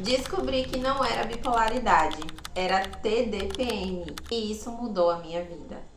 Descobri que não era bipolaridade, era TDPM, e isso mudou a minha vida.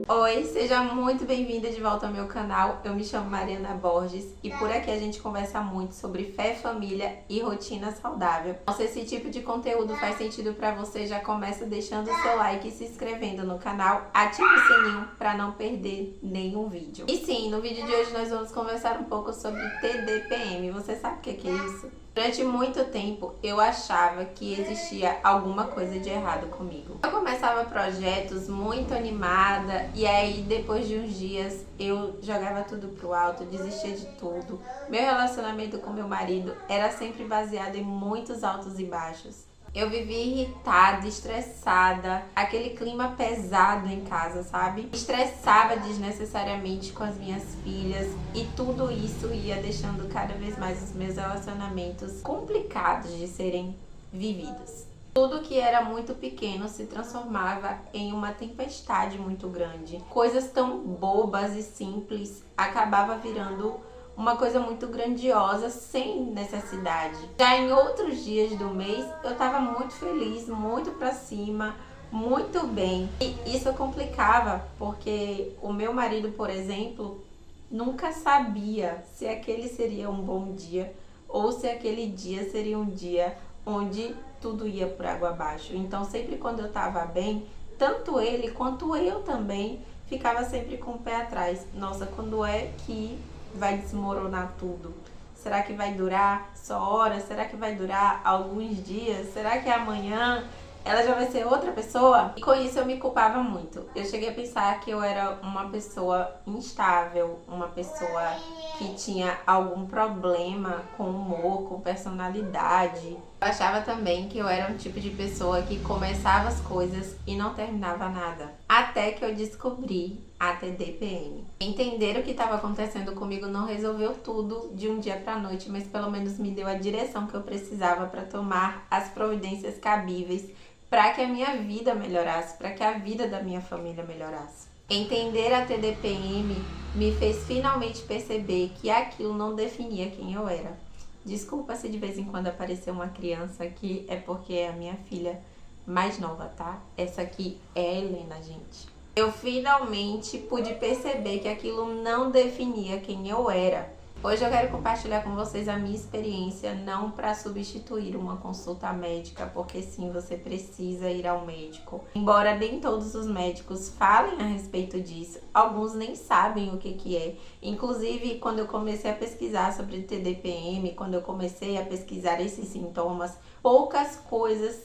Oi, seja muito bem-vinda de volta ao meu canal. Eu me chamo Mariana Borges e por aqui a gente conversa muito sobre fé, família e rotina saudável. Então, se esse tipo de conteúdo faz sentido pra você, já começa deixando o seu like e se inscrevendo no canal. Ative o sininho para não perder nenhum vídeo. E sim, no vídeo de hoje nós vamos conversar um pouco sobre TDPM. Você sabe o que é isso? Durante muito tempo eu achava que existia alguma coisa de errado comigo. Eu começava projetos muito animada e aí depois de uns dias eu jogava tudo pro alto, desistia de tudo. Meu relacionamento com meu marido era sempre baseado em muitos altos e baixos. Eu vivia irritada, estressada, aquele clima pesado em casa, sabe? Estressava desnecessariamente com as minhas filhas e tudo isso ia deixando cada vez mais os meus relacionamentos complicados de serem vividos. Tudo que era muito pequeno se transformava em uma tempestade muito grande. Coisas tão bobas e simples acabava virando uma coisa muito grandiosa, sem necessidade. Já em outros dias do mês, eu tava muito feliz, muito pra cima, muito bem. E isso complicava, porque o meu marido, por exemplo, nunca sabia se aquele seria um bom dia ou se aquele dia seria um dia onde tudo ia por água abaixo. Então, sempre quando eu tava bem, tanto ele quanto eu também ficava sempre com o pé atrás. Nossa, quando é que vai desmoronar tudo? Será que vai durar só horas? Será que vai durar alguns dias? Será que amanhã ela já vai ser outra pessoa? E com isso eu me culpava muito. Eu cheguei a pensar que eu era uma pessoa instável, uma pessoa que tinha algum problema com humor, com personalidade. Eu achava também que eu era um tipo de pessoa que começava as coisas e não terminava nada. Até que eu descobri a TDPM. Entender o que estava acontecendo comigo não resolveu tudo de um dia para a noite, mas pelo menos me deu a direção que eu precisava para tomar as providências cabíveis para que a minha vida melhorasse, para que a vida da minha família melhorasse. Entender a TDPM me fez finalmente perceber que aquilo não definia quem eu era. Desculpa se de vez em quando aparecer uma criança aqui, é porque é a minha filha mais nova, tá? Essa aqui é a Helena, gente. Eu finalmente pude perceber que aquilo não definia quem eu era. Hoje eu quero compartilhar com vocês a minha experiência, não para substituir uma consulta médica, porque sim, você precisa ir ao médico. Embora nem todos os médicos falem a respeito disso, alguns nem sabem o que é. Inclusive, quando eu comecei a pesquisar sobre TDPM, quando eu comecei a pesquisar esses sintomas, poucas coisas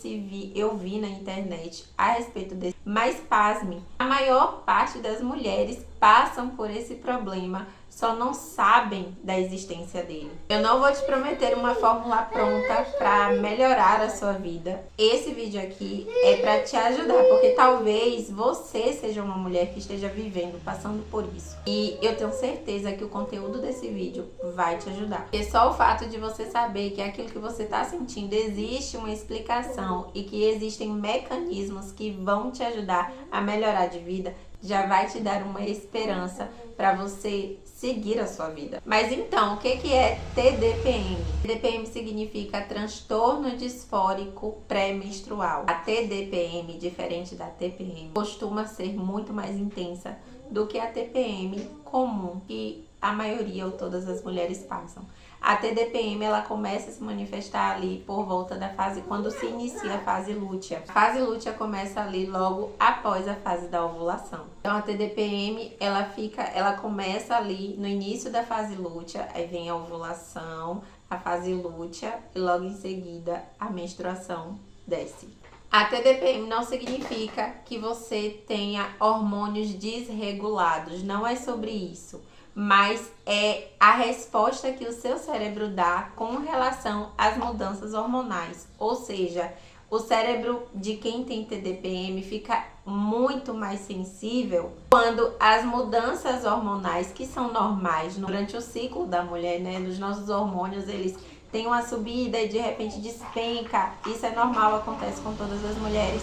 eu vi na internet a respeito desse. Mas pasme, a maior parte das mulheres passam por esse problema, só não sabem da existência dele. Eu não vou te prometer uma fórmula pronta para melhorar a sua vida. Esse vídeo aqui é para te ajudar, porque talvez você seja uma mulher que esteja vivendo, passando por isso. E eu tenho certeza que o conteúdo desse vídeo vai te ajudar. Porque só o fato de você saber que aquilo que você está sentindo existe uma explicação e que existem mecanismos que vão te ajudar a melhorar de vida, já vai te dar uma esperança para você seguir a sua vida. Mas então, o que é TDPM? TDPM significa transtorno disfórico pré-menstrual. A TDPM, diferente da TPM, costuma ser muito mais intensa do que a TPM comum, que a maioria ou todas as mulheres passam. A TDPM, ela começa a se manifestar ali por volta da fase, quando se inicia a fase lútea. A fase lútea começa ali logo após a fase da ovulação. Então a TDPM, ela começa ali no início da fase lútea, aí vem a ovulação, a fase lútea e logo em seguida a menstruação desce. A TDPM não significa que você tenha hormônios desregulados, não é sobre isso. Mas é a resposta que o seu cérebro dá com relação às mudanças hormonais. Ou seja, o cérebro de quem tem TDPM fica muito mais sensível quando as mudanças hormonais, que são normais durante o ciclo da mulher, né? Os nossos hormônios, eles tem uma subida e de repente despenca. Isso é normal, acontece com todas as mulheres.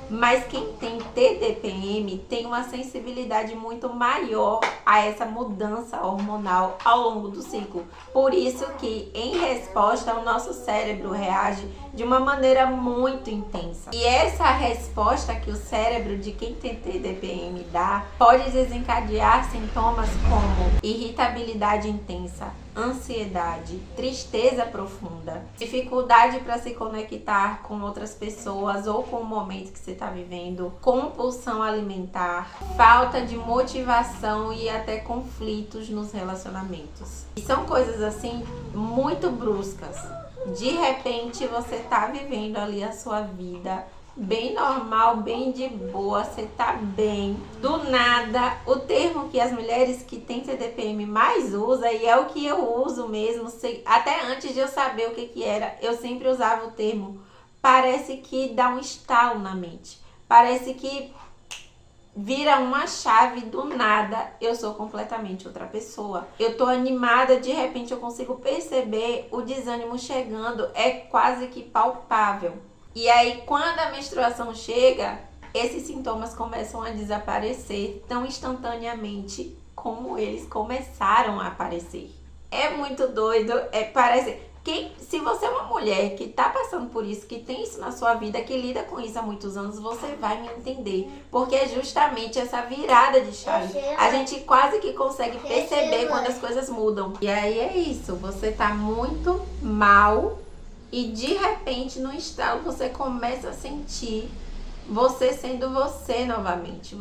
Mas quem tem TDPM tem uma sensibilidade muito maior a essa mudança hormonal ao longo do ciclo. Por isso que, em resposta, o nosso cérebro reage de uma maneira muito intensa. E essa resposta que o cérebro de quem tem TDPM dá pode desencadear sintomas como irritabilidade intensa, ansiedade, tristeza profunda, dificuldade para se conectar com outras pessoas ou com o momento que você está vivendo, compulsão alimentar, falta de motivação e até conflitos nos relacionamentos. E são coisas assim muito bruscas. De repente você tá vivendo ali a sua vida bem normal, bem de boa, você tá bem. Do nada, o termo que as mulheres que têm TDPM mais usam, e é o que eu uso mesmo, até antes de eu saber o que era, eu sempre usava o termo, parece que dá um estalo na mente. Parece que vira uma chave do nada, eu sou completamente outra pessoa. Eu tô animada, de repente eu consigo perceber o desânimo chegando, é quase que palpável. E aí, quando a menstruação chega, esses sintomas começam a desaparecer tão instantaneamente como eles começaram a aparecer. É muito doido, parece... Se você é uma mulher que tá passando por isso, que tem isso na sua vida, que lida com isso há muitos anos, você vai me entender. Porque é justamente essa virada de chave. A gente quase que consegue perceber quando as coisas mudam. E aí é isso, você tá muito mal e de repente no estalo você começa a sentir você sendo você novamente.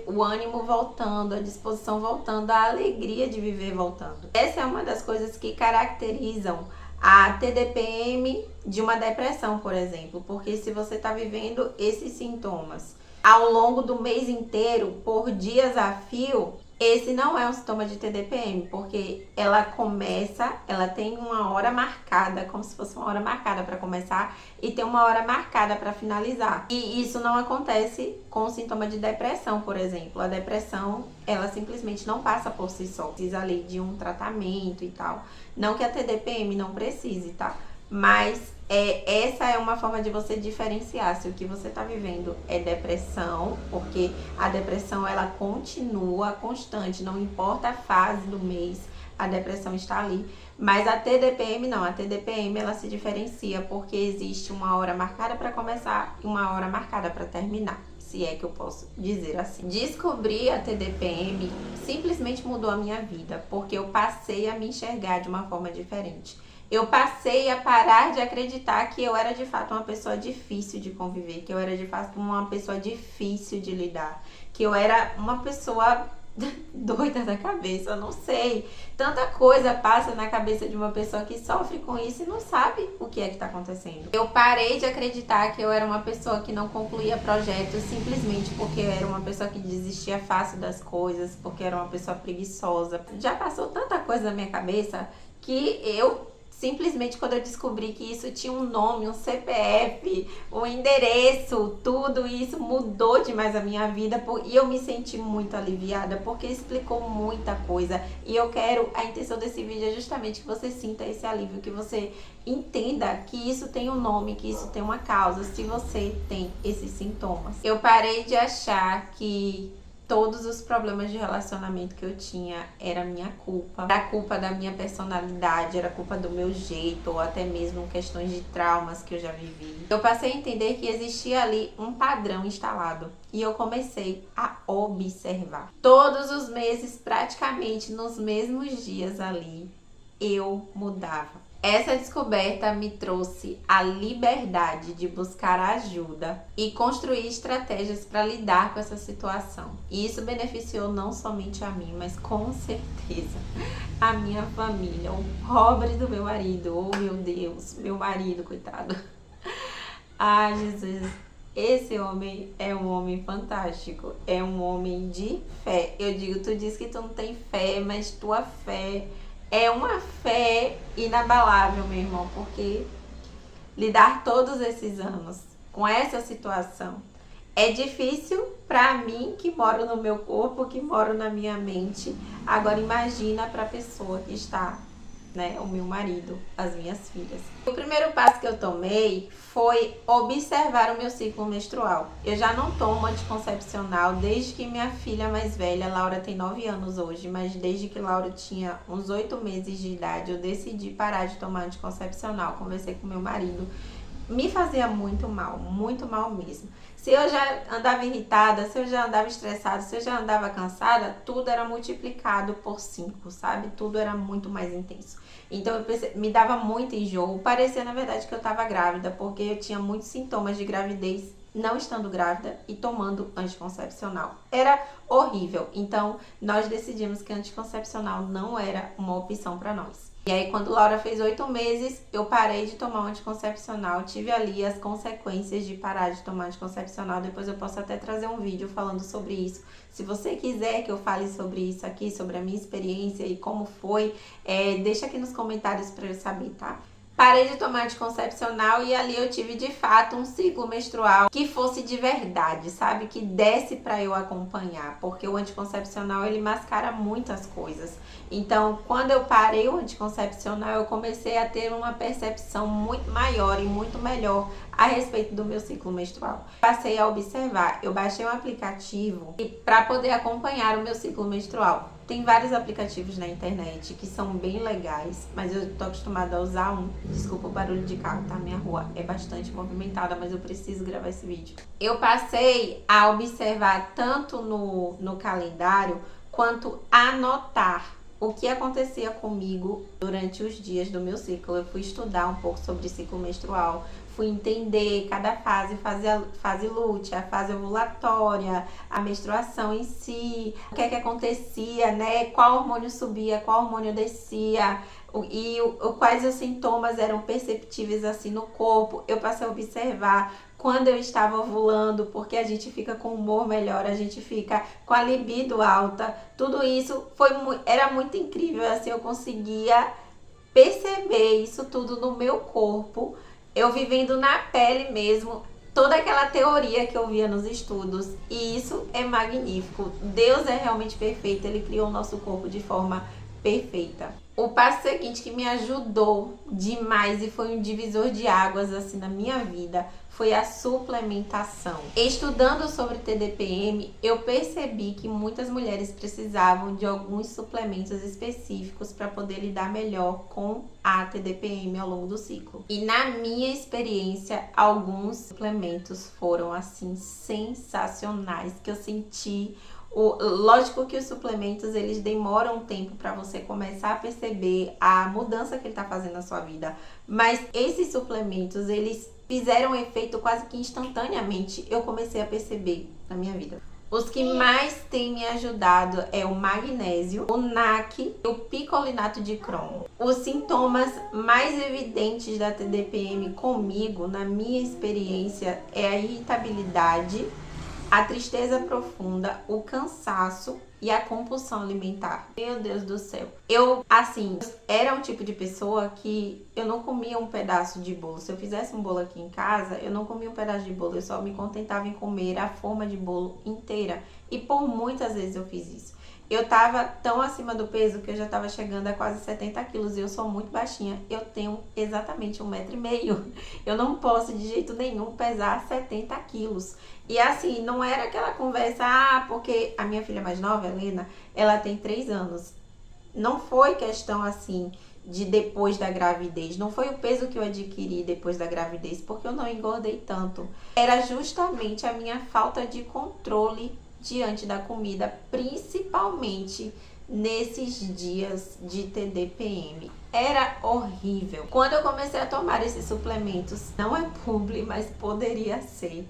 O ânimo voltando, a disposição voltando, a alegria de viver voltando. Essa é uma das coisas que caracterizam a TDPM de uma depressão, por exemplo, porque se você está vivendo esses sintomas ao longo do mês inteiro, por dias a fio, esse não é um sintoma de TDPM, porque ela tem uma hora marcada, como se fosse uma hora marcada para começar e tem uma hora marcada para finalizar. E isso não acontece com o sintoma de depressão, por exemplo. A depressão, ela simplesmente não passa por si só. Precisa ali de um tratamento e tal. Não que a TDPM não precise, tá? Mas essa é uma forma de você diferenciar se o que você está vivendo é depressão, porque a depressão ela continua constante, não importa a fase do mês, a depressão está ali. Mas a TDPM não, a TDPM ela se diferencia porque existe uma hora marcada para começar e uma hora marcada para terminar, se é que eu posso dizer assim. Descobrir a TDPM simplesmente mudou a minha vida, porque eu passei a me enxergar de uma forma diferente. Eu passei a parar de acreditar que eu era de fato uma pessoa difícil de conviver, que eu era de fato uma pessoa difícil de lidar, que eu era uma pessoa doida da cabeça, eu não sei. Tanta coisa passa na cabeça de uma pessoa que sofre com isso e não sabe o que é que está acontecendo. Eu parei de acreditar que eu era uma pessoa que não concluía projetos simplesmente porque eu era uma pessoa que desistia fácil das coisas, porque eu era uma pessoa preguiçosa. Já passou tanta coisa na minha cabeça que eu simplesmente, quando eu descobri que isso tinha um nome, um CPF, um endereço, tudo isso mudou demais a minha vida e eu me senti muito aliviada porque explicou muita coisa. E a intenção desse vídeo é justamente que você sinta esse alívio, que você entenda que isso tem um nome, que isso tem uma causa, se você tem esses sintomas. Eu parei de achar que todos os problemas de relacionamento que eu tinha era minha culpa. Era culpa da minha personalidade, era culpa do meu jeito, ou até mesmo questões de traumas que eu já vivi. Eu passei a entender que existia ali um padrão instalado. E eu comecei a observar. Todos os meses, praticamente nos mesmos dias ali, eu mudava. Essa descoberta me trouxe a liberdade de buscar ajuda e construir estratégias para lidar com essa situação. E isso beneficiou não somente a mim, mas com certeza a minha família. O pobre do meu marido, oh meu Deus, meu marido, coitado. Ai, Jesus, esse homem é um homem fantástico, é um homem de fé. Eu digo, tu diz que tu não tem fé, mas tua fé é uma fé inabalável, meu irmão, porque lidar todos esses anos com essa situação é difícil para mim, que moro no meu corpo, que moro na minha mente. Agora imagina para a pessoa que está né? O meu marido, as minhas filhas. O primeiro passo que eu tomei foi observar o meu ciclo menstrual. Eu já não tomo anticoncepcional desde que minha filha mais velha, Laura tem 9 anos hoje, mas desde que Laura tinha uns 8 meses de idade, eu decidi parar de tomar anticoncepcional. Conversei com meu marido. Me fazia muito mal mesmo. Se eu já andava irritada, se eu já andava estressada, se eu já andava cansada, tudo era multiplicado por 5, sabe? Tudo era muito mais intenso. Então me dava muito enjoo. Parecia, na verdade, que eu estava grávida, porque eu tinha muitos sintomas de gravidez não estando grávida e tomando anticoncepcional. Era horrível. Então, nós decidimos que anticoncepcional não era uma opção para nós. E aí, quando Laura fez 8 meses, eu parei de tomar um anticoncepcional. Tive ali as consequências de parar de tomar anticoncepcional. Depois eu posso até trazer um vídeo falando sobre isso. Se você quiser que eu fale sobre isso aqui, sobre a minha experiência e como foi, deixa aqui nos comentários para eu saber, tá? Parei de tomar anticoncepcional e ali eu tive de fato um ciclo menstrual que fosse de verdade, sabe? Que desse pra eu acompanhar, porque o anticoncepcional ele mascara muitas coisas. Então, quando eu parei o anticoncepcional, eu comecei a ter uma percepção muito maior e muito melhor a respeito do meu ciclo menstrual. Passei a observar, eu baixei um aplicativo para poder acompanhar o meu ciclo menstrual. Tem vários aplicativos na internet que são bem legais, mas eu tô acostumada a usar um. Desculpa o barulho de carro, tá? Minha rua é bastante movimentada, mas eu preciso gravar esse vídeo. Eu passei a observar tanto no calendário, quanto anotar o que acontecia comigo durante os dias do meu ciclo. Eu fui estudar um pouco sobre ciclo menstrual, fui entender cada fase lútea, a fase ovulatória, a menstruação em si, o que é que acontecia, né? Qual hormônio subia, qual hormônio descia, e quais os sintomas eram perceptíveis assim no corpo. Eu passei a observar quando eu estava ovulando, porque a gente fica com humor melhor, a gente fica com a libido alta. Tudo isso era muito incrível, assim, eu conseguia perceber isso tudo no meu corpo, eu vivendo na pele mesmo, toda aquela teoria que eu via nos estudos, e isso é magnífico. Deus é realmente perfeito, Ele criou o nosso corpo de forma perfeita. O passo seguinte que me ajudou demais e foi um divisor de águas assim na minha vida foi a suplementação. Estudando sobre TDPM, eu percebi que muitas mulheres precisavam de alguns suplementos específicos para poder lidar melhor com a TDPM ao longo do ciclo. E na minha experiência, alguns suplementos foram assim sensacionais, que eu senti. Lógico que os suplementos eles demoram um tempo para você começar a perceber a mudança que ele está fazendo na sua vida, mas esses suplementos eles fizeram efeito quase que instantaneamente. Eu comecei a perceber na minha vida. Os que mais têm me ajudado é o magnésio, o NAC e o picolinato de cromo. Os sintomas mais evidentes da TDPM comigo, na minha experiência, é a irritabilidade, a tristeza profunda, o cansaço e a compulsão alimentar. Meu Deus do céu. Eu, assim, era um tipo de pessoa que eu não comia um pedaço de bolo. Se eu fizesse um bolo aqui em casa, eu não comia um pedaço de bolo. Eu só me contentava em comer a forma de bolo inteira. E por muitas vezes eu fiz isso. Eu tava tão acima do peso que eu já tava chegando a quase 70 quilos e eu sou muito baixinha. Eu tenho exatamente 1,5 m. Eu não posso de jeito nenhum pesar 70 quilos. E assim, não era aquela conversa, porque a minha filha mais nova, Helena, ela tem 3 anos. Não foi questão assim de depois da gravidez. Não foi o peso que eu adquiri depois da gravidez, porque eu não engordei tanto. Era justamente a minha falta de controle diante da comida, principalmente nesses dias de TDPM. Era horrível. Quando eu comecei a tomar esses suplementos, não é publi, mas poderia ser.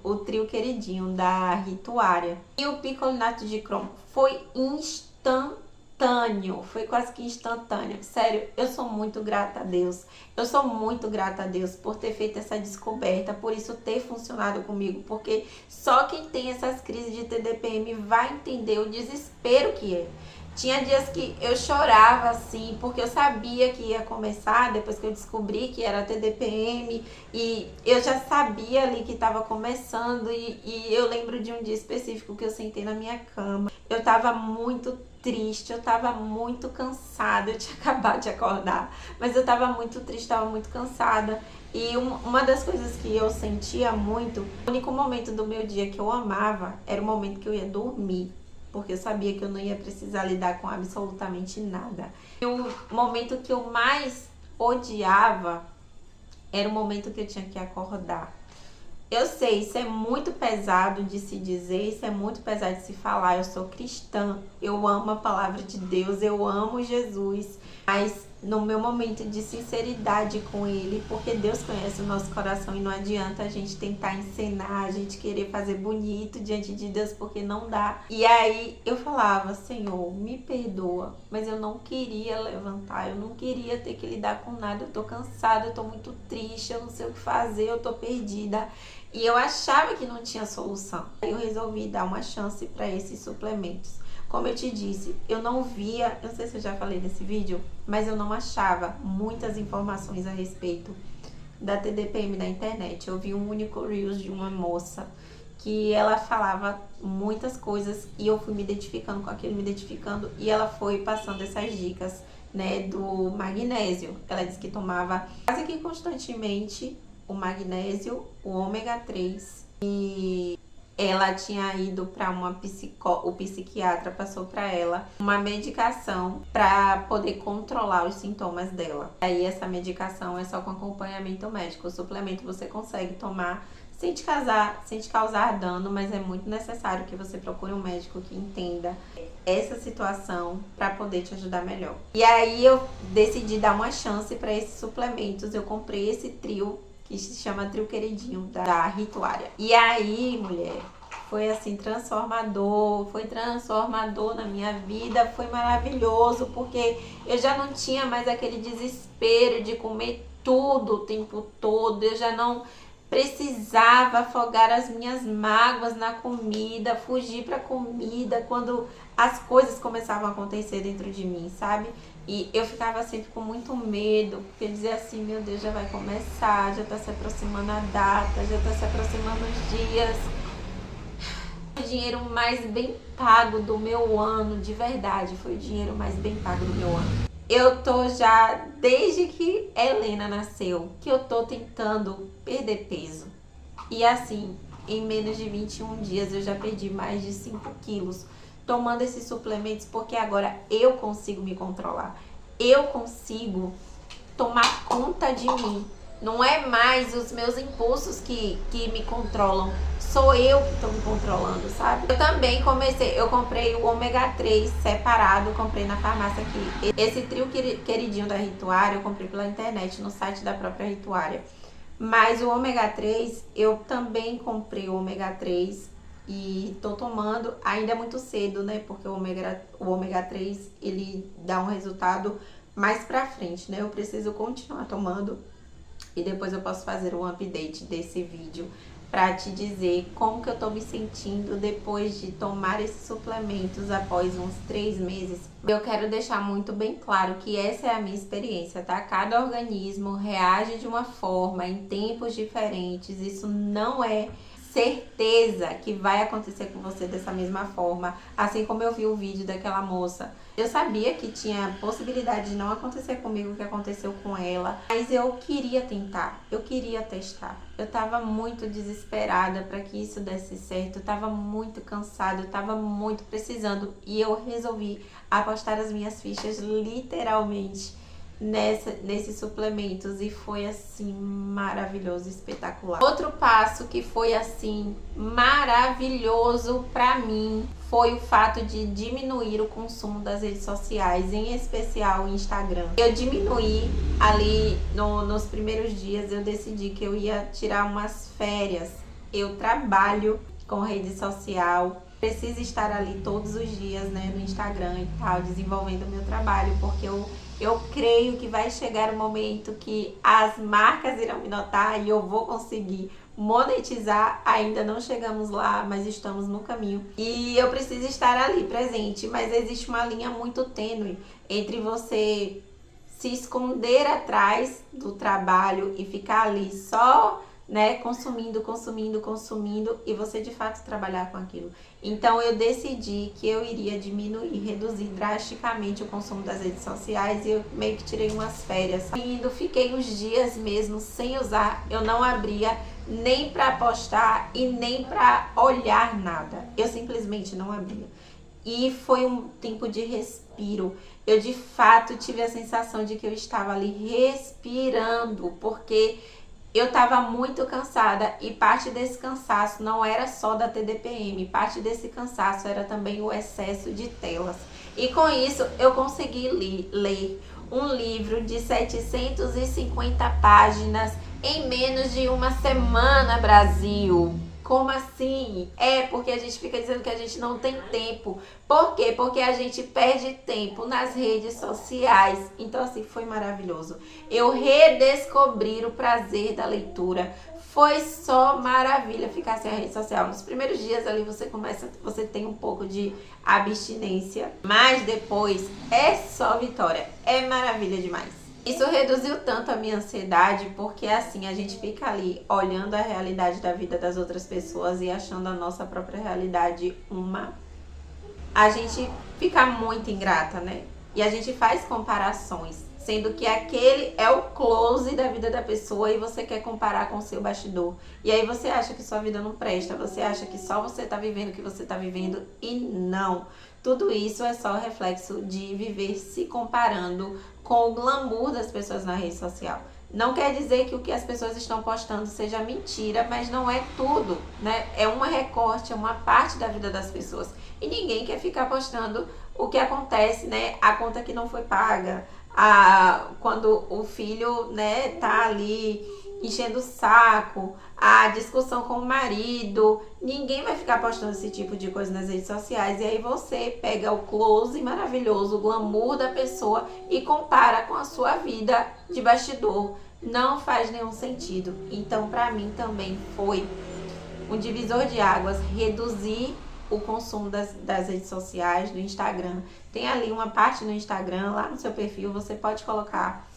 O trio queridinho da Rituária e o picolinato de cromo foi instantâneo. Foi quase que instantâneo. Sério, eu sou muito grata a Deus. Eu sou muito grata a Deus por ter feito essa descoberta, por isso ter funcionado comigo, porque só quem tem essas crises de TDPM vai entender o desespero que é. Tinha dias que eu chorava assim, porque eu sabia que ia começar, depois que eu descobri que era TDPM, e eu já sabia ali que estava começando, e eu lembro de um dia específico que eu sentei na minha cama. Eu estava muito triste, eu tava muito cansada, eu tinha acabado de acordar, mas eu tava muito triste, tava muito cansada. E uma das coisas que eu sentia muito, o único momento do meu dia que eu amava era o momento que eu ia dormir, porque eu sabia que eu não ia precisar lidar com absolutamente nada. E o momento que eu mais odiava era o momento que eu tinha que acordar. Eu sei, isso é muito pesado de se dizer, isso é muito pesado de se falar. Eu sou cristã, eu amo a palavra de Deus, eu amo Jesus. Mas no meu momento de sinceridade com Ele, porque Deus conhece o nosso coração e não adianta a gente tentar encenar, a gente querer fazer bonito diante de Deus, porque não dá. E aí eu falava, Senhor, me perdoa, mas eu não queria levantar, eu não queria ter que lidar com nada, eu tô cansada, eu tô muito triste, eu não sei o que fazer, eu tô perdida. E eu achava que não tinha solução. Aí eu resolvi dar uma chance para esses suplementos. Como eu te disse, eu não via, eu não sei se eu já falei nesse vídeo, mas eu não achava muitas informações a respeito da TDPM na internet. Eu vi um único Reels de uma moça que ela falava muitas coisas e eu fui me identificando com aquilo, me identificando, e ela foi passando essas dicas, né, do magnésio. Ela disse que tomava quase que constantemente o magnésio, o ômega 3, e ela tinha ido para o psiquiatra passou para ela uma medicação para poder controlar os sintomas dela. Aí essa medicação é só com acompanhamento médico. O suplemento você consegue tomar sem te causar dano, mas é muito necessário que você procure um médico que entenda essa situação para poder te ajudar melhor. E aí eu decidi dar uma chance para esses suplementos. Eu comprei esse trio que se chama Trio Queridinho da Rituária. E aí, mulher, foi assim foi transformador na minha vida, foi maravilhoso, porque eu já não tinha mais aquele desespero de comer tudo o tempo todo, eu já não precisava afogar as minhas mágoas na comida, fugir pra comida quando as coisas começavam a acontecer dentro de mim, sabe? E eu ficava sempre com muito medo, porque eu dizia assim, meu Deus, já vai começar, já tá se aproximando a data, já tá se aproximando os dias. O dinheiro mais bem pago do meu ano, de verdade, foi o dinheiro mais bem pago do meu ano. Eu tô já, desde que Helena nasceu, que eu tô tentando perder peso. E assim, em menos de 21 dias eu já perdi mais de 5 quilos tomando esses suplementos, porque agora eu consigo me controlar. Eu consigo tomar conta de mim. Não é mais os meus impulsos que me controlam. Sou eu que estou me controlando, sabe? Eu também eu comprei o ômega 3 separado, comprei na farmácia aqui. Esse trio queridinho da Rituária eu comprei pela internet, no site da própria Rituária. Mas o ômega 3, eu também comprei o ômega 3 e tô tomando. Ainda é muito cedo, né? Porque o ômega 3, ele dá um resultado mais pra frente, né? Eu preciso continuar tomando e depois eu posso fazer um update desse vídeo pra te dizer como que eu tô me sentindo depois de tomar esses suplementos após uns 3 meses. Eu quero deixar muito bem claro que essa é a minha experiência, tá? Cada organismo reage de uma forma em tempos diferentes. Isso não é certeza que vai acontecer com você dessa mesma forma. Assim como eu vi o vídeo daquela moça, eu sabia que tinha possibilidade de não acontecer comigo o que aconteceu com ela, mas eu queria tentar, eu queria testar. Eu tava muito desesperada para que isso desse certo, eu tava muito cansada, eu tava muito precisando, e eu resolvi apostar as minhas fichas literalmente nesses suplementos, e foi assim maravilhoso, espetacular. Outro passo que foi assim maravilhoso pra mim foi o fato de diminuir o consumo das redes sociais, em especial o Instagram. Eu diminuí ali nos primeiros dias, eu decidi que eu ia tirar umas férias. Eu trabalho com rede social, preciso estar ali todos os dias, né, no Instagram e tal, desenvolvendo o meu trabalho, porque eu creio que vai chegar o momento que as marcas irão me notar e eu vou conseguir monetizar. Ainda não chegamos lá, mas estamos no caminho. E eu preciso estar ali presente, mas existe uma linha muito tênue entre você se esconder atrás do trabalho e ficar ali só né, consumindo e você de fato trabalhar com aquilo. Então eu decidi que eu iria reduzir drasticamente o consumo das redes sociais e eu meio que tirei umas férias. Fiquei uns dias mesmo sem usar, eu não abria nem para postar e nem para olhar nada. Eu simplesmente não abria. E foi um tempo de respiro. Eu de fato tive a sensação de que eu estava ali respirando, porque eu estava muito cansada e parte desse cansaço não era só da TDPM, parte desse cansaço era também o excesso de telas. E com isso eu consegui ler um livro de 750 páginas em menos de uma semana, Brasil. Como assim? É porque a gente fica dizendo que a gente não tem tempo. Por quê? Porque a gente perde tempo nas redes sociais. Então, assim, foi maravilhoso. Eu redescobri o prazer da leitura. Foi só maravilha ficar sem a rede social. Nos primeiros dias ali você tem um pouco de abstinência. Mas depois é só vitória. É maravilha demais. Isso reduziu tanto a minha ansiedade, porque assim, a gente fica ali olhando a realidade da vida das outras pessoas e achando a nossa própria realidade a gente fica muito ingrata, né? E a gente faz comparações, sendo que aquele é o close da vida da pessoa e você quer comparar com o seu bastidor. E aí você acha que sua vida não presta, você acha que só você tá vivendo o que você tá vivendo e não. Tudo isso é só reflexo de viver se comparando com o glamour das pessoas na rede social. Não quer dizer que o que as pessoas estão postando seja mentira, mas não é tudo, né? É uma recorte, é uma parte da vida das pessoas. E ninguém quer ficar postando o que acontece, né? A conta que não foi paga, quando o filho, né, tá ali enchendo o saco, a discussão com o marido. Ninguém vai ficar postando esse tipo de coisa nas redes sociais. E aí você pega o close maravilhoso, o glamour da pessoa e compara com a sua vida de bastidor. Não faz nenhum sentido. Então, pra mim também foi um divisor de águas reduzir o consumo das redes sociais, do Instagram. Tem ali uma parte no Instagram, lá no seu perfil, você pode colocar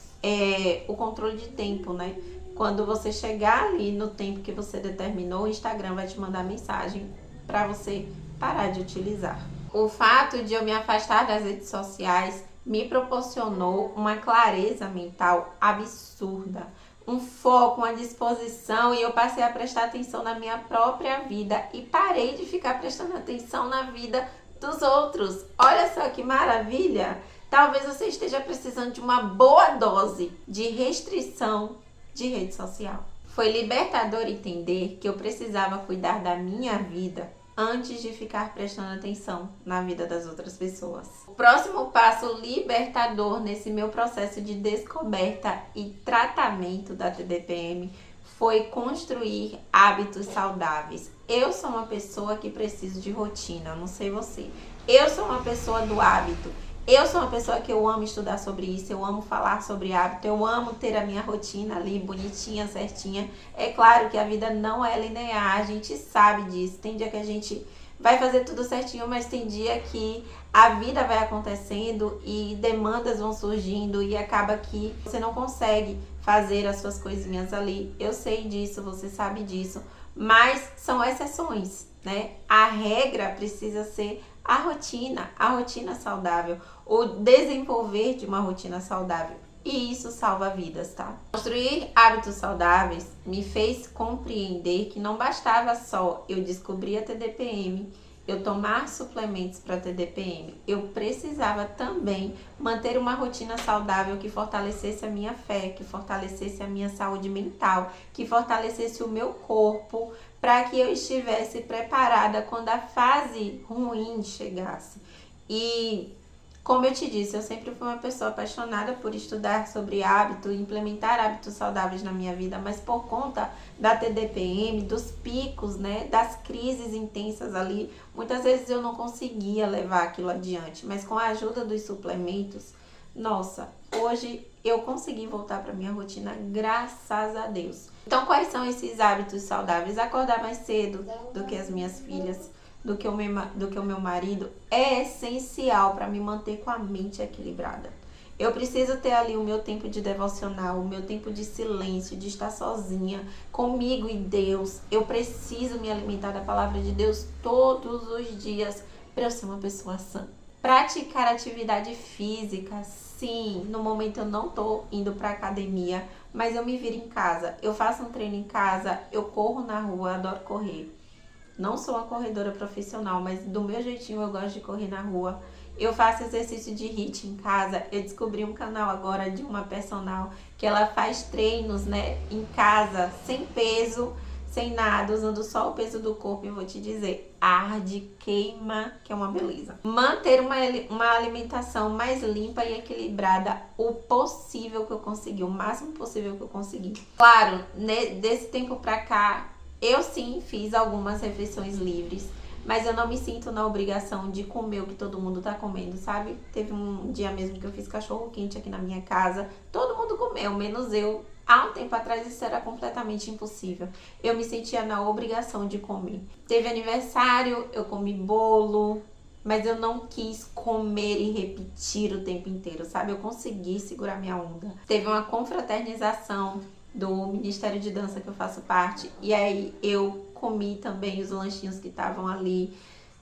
o controle de tempo, né? Quando você chegar ali no tempo que você determinou, o Instagram vai te mandar mensagem para você parar de utilizar. O fato de eu me afastar das redes sociais me proporcionou uma clareza mental absurda, um foco, uma disposição, e eu passei a prestar atenção na minha própria vida e parei de ficar prestando atenção na vida dos outros. Olha só que maravilha! Talvez você esteja precisando de uma boa dose de restrição de rede social. Foi libertador entender que eu precisava cuidar da minha vida antes de ficar prestando atenção na vida das outras pessoas. O próximo passo libertador nesse meu processo de descoberta e tratamento da TDPM foi construir hábitos saudáveis. Eu sou uma pessoa que preciso de rotina, não sei você. Eu sou uma pessoa do hábito. Eu sou uma pessoa que eu amo estudar sobre isso, eu amo falar sobre hábito, eu amo ter a minha rotina ali bonitinha, certinha. É claro que a vida não é linear, a gente sabe disso. Tem dia que a gente vai fazer tudo certinho, mas tem dia que a vida vai acontecendo e demandas vão surgindo e acaba que você não consegue fazer as suas coisinhas ali. Eu sei disso, você sabe disso, mas são exceções, né? A regra precisa ser a rotina saudável, o desenvolver de uma rotina saudável. E isso salva vidas, tá? Construir hábitos saudáveis me fez compreender que não bastava só eu descobrir a TDPM, eu tomar suplementos para TDPM. Eu precisava também manter uma rotina saudável que fortalecesse a minha fé, que fortalecesse a minha saúde mental, que fortalecesse o meu corpo, para que eu estivesse preparada quando a fase ruim chegasse. E como eu te disse, eu sempre fui uma pessoa apaixonada por estudar sobre hábito, implementar hábitos saudáveis na minha vida, mas por conta da TDPM, dos picos, né, das crises intensas ali, muitas vezes eu não conseguia levar aquilo adiante, mas com a ajuda dos suplementos, nossa, hoje eu consegui voltar para minha rotina, graças a Deus. Então, quais são esses hábitos saudáveis? Acordar mais cedo do que as minhas filhas, do que o meu marido, é essencial para me manter com a mente equilibrada. Eu preciso ter ali o meu tempo de devocional, o meu tempo de silêncio, de estar sozinha, comigo e Deus. Eu preciso me alimentar da palavra de Deus todos os dias para eu ser uma pessoa sã. Praticar atividade física, sim. No momento eu não tô indo pra academia, mas eu me viro em casa. Eu faço um treino em casa, eu corro na rua, adoro correr. Não sou uma corredora profissional, mas do meu jeitinho eu gosto de correr na rua. Eu faço exercício de HIIT em casa. Eu descobri um canal agora de uma personal que ela faz treinos, né, em casa, sem peso, sem nada, usando só o peso do corpo. E vou te dizer, arde, queima, que é uma beleza. Manter uma alimentação mais limpa e equilibrada o possível que eu consegui, o máximo possível que eu consegui. Claro, desse tempo pra cá, eu sim fiz algumas refeições livres, mas eu não me sinto na obrigação de comer o que todo mundo tá comendo, sabe? Teve um dia mesmo que eu fiz cachorro quente aqui na minha casa, todo mundo comeu, menos eu. Há um tempo atrás isso era completamente impossível. Eu me sentia na obrigação de comer. Teve aniversário, eu comi bolo, mas eu não quis comer e repetir o tempo inteiro, sabe? Eu consegui segurar minha onda. Teve uma confraternização do Ministério de Dança que eu faço parte, e aí eu comi também os lanchinhos que estavam ali.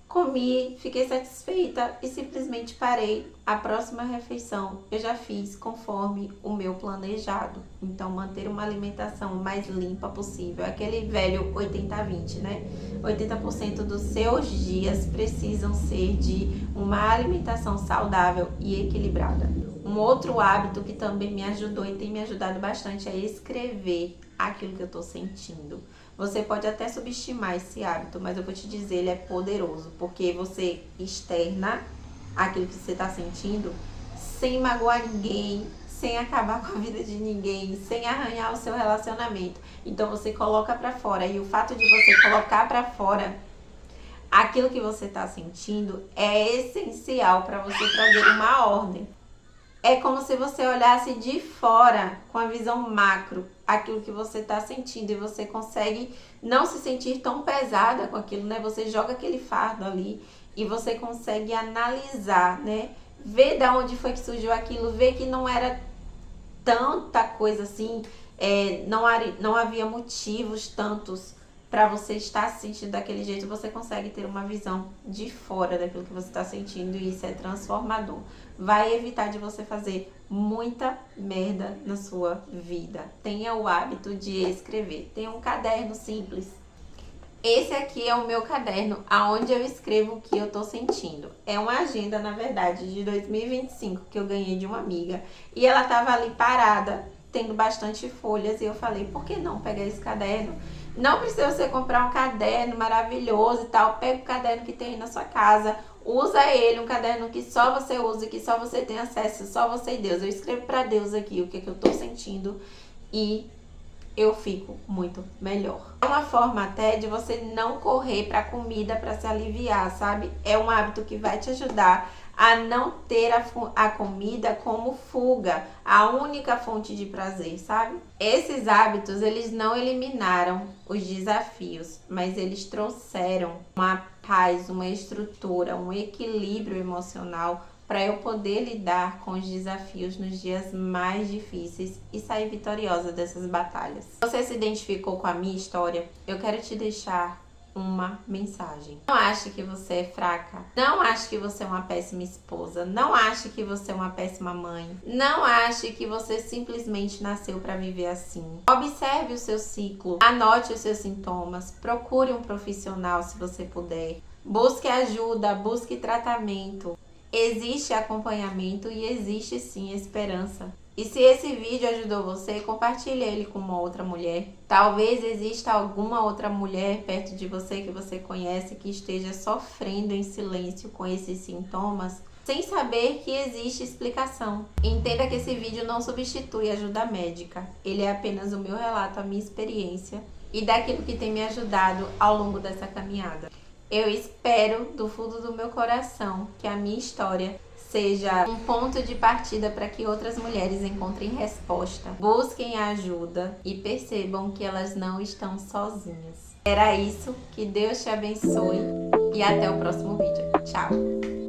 Comi, fiquei satisfeita e simplesmente parei. A próxima refeição eu já fiz conforme o meu planejado. Então, manter uma alimentação mais limpa possível. Aquele velho 80-20, né? 80% dos seus dias precisam ser de uma alimentação saudável e equilibrada. Um outro hábito que também me ajudou e tem me ajudado bastante é escrever aquilo que eu tô sentindo. Você pode até subestimar esse hábito, mas eu vou te dizer, ele é poderoso, porque você externa aquilo que você está sentindo sem magoar ninguém, sem acabar com a vida de ninguém, sem arranhar o seu relacionamento. Então você coloca para fora, e o fato de você colocar para fora aquilo que você está sentindo é essencial para você trazer uma ordem. É como se você olhasse de fora, com a visão macro, aquilo que você está sentindo, e você consegue não se sentir tão pesada com aquilo, né? Você joga aquele fardo ali e você consegue analisar, né? Ver de onde foi que surgiu aquilo, ver que não era tanta coisa assim, não havia motivos tantos para você estar se sentindo daquele jeito. Você consegue ter uma visão de fora daquilo que você está sentindo, e isso é transformador. Vai evitar de você fazer muita merda na sua vida. Tenha o hábito de escrever. Tenha um caderno simples. Esse aqui é o meu caderno, aonde eu escrevo o que eu tô sentindo. É uma agenda, na verdade, de 2025 que eu ganhei de uma amiga. E ela tava ali parada, tendo bastante folhas, e eu falei, por que não pegar esse caderno? Não precisa você comprar um caderno maravilhoso e tal. Pega o caderno que tem aí na sua casa, usa ele, um caderno que só você usa, que só você tem acesso, só você e Deus. Eu escrevo pra Deus aqui o que eu tô sentindo e eu fico muito melhor. É uma forma até de você não correr pra comida pra se aliviar, sabe? É um hábito que vai te ajudar a não ter a comida como fuga, a única fonte de prazer, sabe? Esses hábitos, eles não eliminaram os desafios, mas eles trouxeram uma paz, uma estrutura, um equilíbrio emocional para eu poder lidar com os desafios nos dias mais difíceis e sair vitoriosa dessas batalhas. Se você se identificou com a minha história, eu quero te deixar uma mensagem. Não ache que você é fraca. Não ache que você é uma péssima esposa. Não ache que você é uma péssima mãe. Não ache que você simplesmente nasceu para viver assim. Observe o seu ciclo. Anote os seus sintomas. Procure um profissional se você puder. Busque ajuda, busque tratamento. Existe acompanhamento e existe sim esperança. E se esse vídeo ajudou você, compartilhe ele com uma outra mulher. Talvez exista alguma outra mulher perto de você que você conhece que esteja sofrendo em silêncio com esses sintomas, sem saber que existe explicação. Entenda que esse vídeo não substitui ajuda médica. Ele é apenas o meu relato, a minha experiência e daquilo que tem me ajudado ao longo dessa caminhada. Eu espero do fundo do meu coração que a minha história seja um ponto de partida para que outras mulheres encontrem resposta, busquem ajuda e percebam que elas não estão sozinhas. Era isso, que Deus te abençoe e até o próximo vídeo. Tchau!